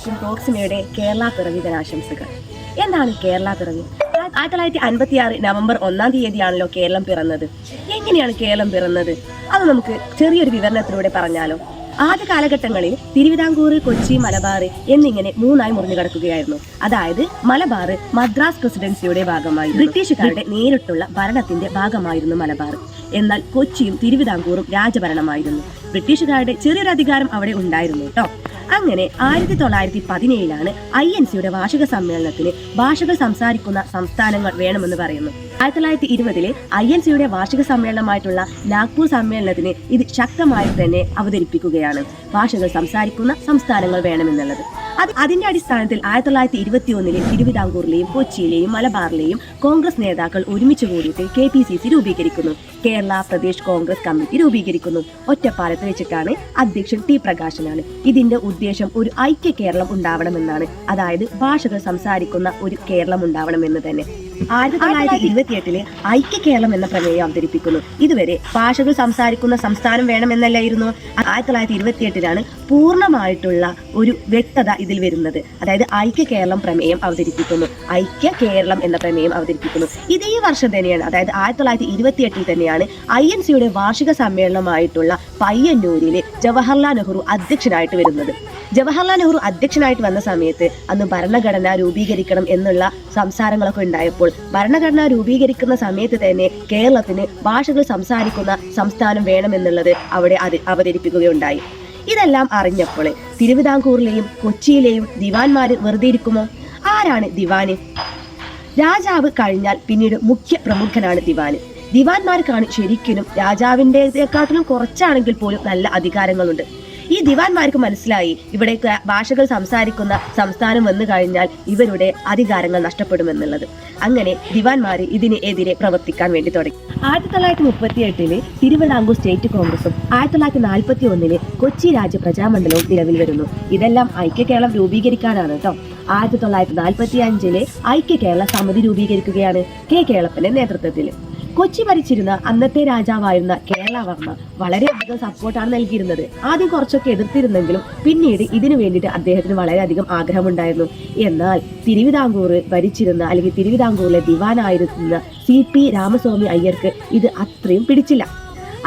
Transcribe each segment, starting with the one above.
ഏവർക്കും പ്രോക്സിമയുടെ കേരള പിറവി ദിനാശംസകൾ. എന്താണ് കേരള പിറവി? 1956 നവംബർ 1 തീയതിയാണല്ലോ കേരളം പിറന്നത്. എങ്ങനെയാണ് കേരളം പിറന്നത്? അത് നമുക്ക് ചെറിയൊരു വിവരണത്തിലൂടെ പറഞ്ഞാലോ. ആദ്യ കാലഘട്ടങ്ങളിൽ തിരുവിതാംകൂർ, കൊച്ചി, മലബാർ എന്നിങ്ങനെ മൂന്നായി മുറിഞ്ഞു കിടക്കുകയായിരുന്നു. അതായത് മലബാർ മദ്രാസ് പ്രസിഡൻസിയുടെ ഭാഗമായി ബ്രിട്ടീഷുകാരുടെ നേരിട്ടുള്ള ഭരണത്തിന്റെ ഭാഗമായിരുന്നു മലബാർ. എന്നാൽ കൊച്ചിയും തിരുവിതാംകൂറും രാജഭരണമായിരുന്നു. ബ്രിട്ടീഷുകാരുടെ ചെറിയൊരു അധികാരം അവിടെ ഉണ്ടായിരുന്നു കേട്ടോ. അങ്ങനെ 1917 INCയുടെ വാർഷിക സമ്മേളനത്തിന് ഭാഷകൾ സംസാരിക്കുന്ന സംസ്ഥാനങ്ങൾ വേണമെന്ന് പറയുന്നു. 1920 INCയുടെ വാർഷിക സമ്മേളനമായിട്ടുള്ള നാഗ്പൂർ സമ്മേളനത്തിന് ഇത് ശക്തമായി തന്നെ അവതരിപ്പിക്കുകയാണ്. ഭാഷകൾ സംസാരിക്കുന്ന സംസ്ഥാനങ്ങൾ വേണമെന്നുള്ളത്. അതിന്റെ അടിസ്ഥാനത്തിൽ 1921 തിരുവിതാംകൂറിലെയും കൊച്ചിയിലെയും മലബാറിലെയും കോൺഗ്രസ് നേതാക്കൾ ഒരുമിച്ച് കൂടിയിട്ട് KPCC രൂപീകരിക്കുന്നു. കേരള പ്രദേശ് കോൺഗ്രസ് കമ്മിറ്റി രൂപീകരിക്കുന്നു. ഒറ്റപ്പാലത്ത് വെച്ചിട്ടാണ്. അധ്യക്ഷൻ T പ്രകാശനാണ്. ഇതിന്റെ ഉദ്ദേശം ഒരു ഐക്യ കേരളം ഉണ്ടാവണമെന്നാണ്. അതായത് ഭാഷകൾ സംസാരിക്കുന്ന ഒരു കേരളം ഉണ്ടാവണമെന്ന് തന്നെ. 1928 ഐക്യ കേരളം എന്ന പ്രമേയം അവതരിപ്പിക്കുന്നു. ഇതുവരെ ഭാഷകൾ സംസാരിക്കുന്ന സംസ്ഥാനം വേണമെന്നല്ലായിരുന്നു. 1928 പൂർണ്ണമായിട്ടുള്ള ഒരു വ്യക്തത ഇതിൽ വരുന്നത്. അതായത് ഐക്യ കേരളം പ്രമേയം അവതരിപ്പിക്കുന്നു. ഐക്യ കേരളം എന്ന പ്രമേയം അവതരിപ്പിക്കുന്നു. ഇതേ വർഷം തന്നെയാണ്, അതായത് 1928 തന്നെയാണ് INCയുടെ വാർഷിക സമ്മേളനമായിട്ടുള്ള പയ്യന്നൂരിലെ ജവഹർലാൽ നെഹ്റു അധ്യക്ഷനായിട്ട് വരുന്നത്. ജവഹർലാൽ നെഹ്റു അധ്യക്ഷനായിട്ട് വന്ന സമയത്ത് അന്ന് ഭരണഘടന രൂപീകരിക്കണം എന്നുള്ള സംസാരങ്ങളൊക്കെ ഉണ്ടായപ്പോൾ ഭരണഘടന രൂപീകരിക്കുന്ന സമയത്ത് തന്നെ കേരളത്തിന് ഭാഷകൾ സംസാരിക്കുന്ന സംസ്ഥാനം വേണമെന്നുള്ളത് അവിടെ അവതരിപ്പിക്കുകയുണ്ടായി. ഇതെല്ലാം അറിഞ്ഞപ്പോൾ തിരുവിതാംകൂറിലെയും കൊച്ചിയിലെയും ദിവാൻമാര് വെറുതെ ഇരിക്കുമോ? ആരാണ് ദിവാന്? രാജാവ് കഴിഞ്ഞാൽ പിന്നീട് മുഖ്യ പ്രമുഖനാണ് ദിവാന്. ദിവാൻമാർക്കാണ് ശരിക്കും രാജാവിൻ്റെക്കാട്ടിലും കുറച്ചാണെങ്കിൽ പോലും നല്ല അധികാരങ്ങളുണ്ട്. ഈ ദിവാൻമാർക്ക് മനസ്സിലായി ഇവിടെ ഭാഷകൾ സംസാരിക്കുന്ന സംസ്ഥാനം വന്നു കഴിഞ്ഞാൽ ഇവരുടെ അധികാരങ്ങൾ നഷ്ടപ്പെടുമെന്നുള്ളത്. അങ്ങനെ ദിവാൻമാർ ഇതിനെതിരെ പ്രവർത്തിക്കാൻ വേണ്ടി തുടങ്ങി. 1938 തിരുവിതാംകൂർ സ്റ്റേറ്റ് കോൺഗ്രസും 1941 കൊച്ചി രാജ്യ പ്രജാമണ്ഡലവും നിലവിൽ വരുന്നു. ഇതെല്ലാം ഐക്യ കേരളം രൂപീകരിക്കാനാണ് കേട്ടോ. 1945 ഐക്യ കേരള സമിതി രൂപീകരിക്കുകയാണ് K കേളപ്പന്റെ നേതൃത്വത്തിൽ. കൊച്ചി ഭരിച്ചിരുന്ന അന്നത്തെ രാജാവായിരുന്ന കേരളവർമ്മ വളരെയധികം സപ്പോർട്ടാണ് നൽകിയിരുന്നത്. ആദ്യം കുറച്ചൊക്കെ എതിർത്തിരുന്നെങ്കിലും പിന്നീട് ഇതിനു വേണ്ടിയിട്ട് അദ്ദേഹത്തിന് വളരെയധികം ആഗ്രഹമുണ്ടായിരുന്നു. എന്നാൽ തിരുവിതാംകൂർ ഭരിച്ചിരുന്ന അല്ലെങ്കിൽ തിരുവിതാംകൂറിലെ ദിവാനായിരുന്ന CP രാമസ്വാമി അയ്യർക്ക് ഇത് അത്രയും പിടിച്ചില്ല.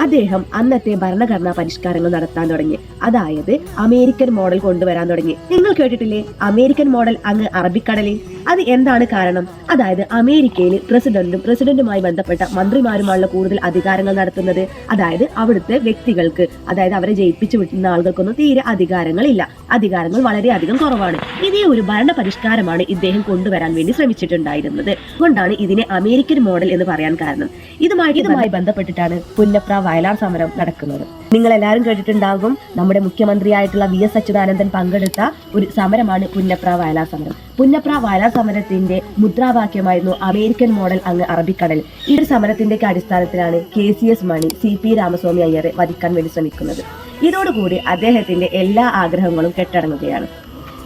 അദ്ദേഹം അന്നത്തെ ഭരണഘടനാ പരിഷ്കാരങ്ങൾ നടത്താൻ തുടങ്ങി. അതായത് അമേരിക്കൻ മോഡൽ കൊണ്ടുവരാൻ തുടങ്ങി. നിങ്ങൾ കേട്ടിട്ടില്ലേ അമേരിക്കൻ മോഡൽ അങ്ങ് അറബിക്കടലിൽ? അത് എന്താണ് കാരണം? അതായത് അമേരിക്കയിൽ പ്രസിഡന്റുമായി ബന്ധപ്പെട്ട മന്ത്രിമാരുമായുള്ള കൂടുതൽ അധികാരങ്ങൾ നടത്തുന്നത്. അതായത് അവിടുത്തെ വ്യക്തികൾക്ക്, അതായത് അവരെ ജയിപ്പിച്ചു വിട്ടുന്ന ആളുകൾക്കൊന്നും തീരെ അധികാരങ്ങളില്ല. അധികാരങ്ങൾ വളരെയധികം കുറവാണ്. ഇതേ ഒരു ഭരണ പരിഷ്കാരമാണ് ഇദ്ദേഹം കൊണ്ടുവരാൻ വേണ്ടി ശ്രമിച്ചിട്ടുണ്ടായിരുന്നത്. അതുകൊണ്ടാണ് ഇതിനെ അമേരിക്കൻ മോഡൽ എന്ന് പറയാൻ കാരണം. ഇതുമായി ബന്ധപ്പെട്ടിട്ടാണ് പുന്നപ്ര വയലാർ സമരം നടക്കുന്നത്. നിങ്ങൾ എല്ലാവരും കേട്ടിട്ടുണ്ടാകും. നമ്മുടെ മുഖ്യമന്ത്രിയായിട്ടുള്ള VS അച്യുതാനന്ദൻ പങ്കെടുത്ത ഒരു സമരമാണ് പുന്നപ്ര വയലാർ സമരം. പുന്നപ്ര വയലാർ സമരത്തിന്റെ മുദ്രാവാക്യമായിരുന്നു അമേരിക്കൻ മോഡൽ അങ്ങ് അറബിക്കടൽ. ഈ ഒരു സമരത്തിന്റെ അടിസ്ഥാനത്തിലാണ് KCS മണി CP രാമസ്വാമി അയ്യരെ വധിക്കാൻ വേണ്ടി ശ്രമിക്കുന്നത്. ഇതോടുകൂടി അദ്ദേഹത്തിന്റെ എല്ലാ ആഗ്രഹങ്ങളും കെട്ടടങ്ങുകയാണ്.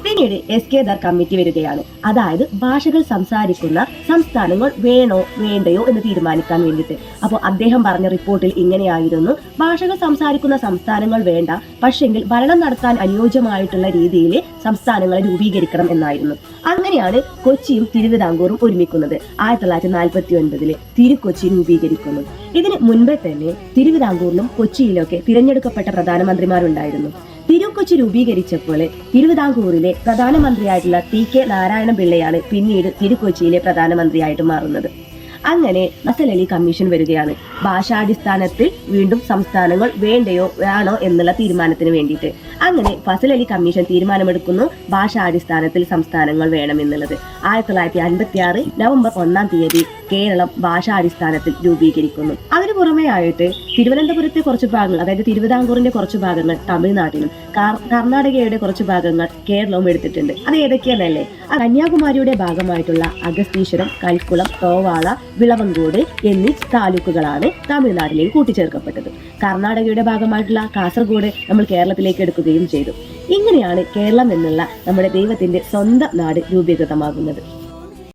പിന്നീട് SK ദർ കമ്മിറ്റി വരികയാണ്. അതായത് ഭാഷകൾ സംസാരിക്കുന്ന സംസ്ഥാനങ്ങൾ വേണോ വേണ്ടയോ എന്ന് തീരുമാനിക്കാൻ വേണ്ടിയിട്ട്. അപ്പോൾ അദ്ദേഹം പറഞ്ഞ റിപ്പോർട്ടിൽ ഇങ്ങനെയായിരുന്നു: ഭാഷകൾ സംസാരിക്കുന്ന സംസ്ഥാനങ്ങൾ വേണ്ട, പക്ഷെങ്കിൽ ഭരണം നടത്താൻ അനുയോജ്യമായിട്ടുള്ള രീതിയിൽ സംസ്ഥാനങ്ങളെ രൂപീകരിക്കണം എന്നായിരുന്നു. അങ്ങനെയാണ് കൊച്ചിയും തിരുവിതാംകൂറും ഒരുമിക്കുന്നത്. 1949 തിരുക്കൊച്ചി രൂപീകരിക്കുന്നു. ഇതിന് മുൻപേ തന്നെ തിരുവിതാംകൂറിലും കൊച്ചിയിലൊക്കെ തിരഞ്ഞെടുക്കപ്പെട്ട പ്രധാനമന്ത്രിമാരുണ്ടായിരുന്നു. തിരുക്കൊച്ചി രൂപീകരിച്ചപ്പോൾ തിരുവിതാംകൂറിലെ പ്രധാനമന്ത്രിയായിട്ടുള്ള TK നാരായണ പിള്ളയാണ് പിന്നീട് തിരുക്കൊച്ചിയിലെ പ്രധാനമന്ത്രിയായിട്ട് മാറുന്നത്. അങ്ങനെ ഫസൽ അലി കമ്മീഷൻ വരികയാണ്. ഭാഷാടിസ്ഥാനത്തിൽ വീണ്ടും സംസ്ഥാനങ്ങൾ വേണ്ടയോ വേണോ എന്നുള്ള തീരുമാനത്തിന് വേണ്ടിയിട്ട്. അങ്ങനെ ഫസൽ അലി കമ്മീഷൻ തീരുമാനമെടുക്കുന്നു ഭാഷാടിസ്ഥാനത്തിൽ സംസ്ഥാനങ്ങൾ വേണമെന്നുള്ളത്. 1956 നവംബർ 1 കേരളം ഭാഷാടിസ്ഥാനത്തിൽ രൂപീകരിക്കുന്നു. അതിനു പുറമെ ആയിട്ട് തിരുവനന്തപുരത്തെ കുറച്ച് ഭാഗങ്ങൾ, അതായത് തിരുവിതാംകൂറിന്റെ കുറച്ച് ഭാഗങ്ങൾ തമിഴ്നാട്ടിലും കർണാടകയുടെ കുറച്ച് ഭാഗങ്ങൾ കേരളവും എടുത്തിട്ടുണ്ട്. അത് ഏതൊക്കെയാണല്ലേ? കന്യാകുമാരിയുടെ ഭാഗമായിട്ടുള്ള അഗസ്തീശ്വരം, കൽക്കുളം, തോവാള, വിളവങ്കോട് എന്നീ താലൂക്കുകളാണ് തമിഴ്നാട്ടിലേക്ക് കൂട്ടിച്ചേർക്കപ്പെട്ടത്. കർണാടകയുടെ ഭാഗമായിട്ടുള്ള കാസർഗോഡ് നമ്മൾ കേരളത്തിലേക്ക് എടുക്കുകയും ചെയ്തു. ഇങ്ങനെയാണ് കേരളം എന്നുള്ള നമ്മുടെ ദൈവത്തിന്റെ സ്വന്തം നാട് രൂപീകൃതമാകുന്നത്.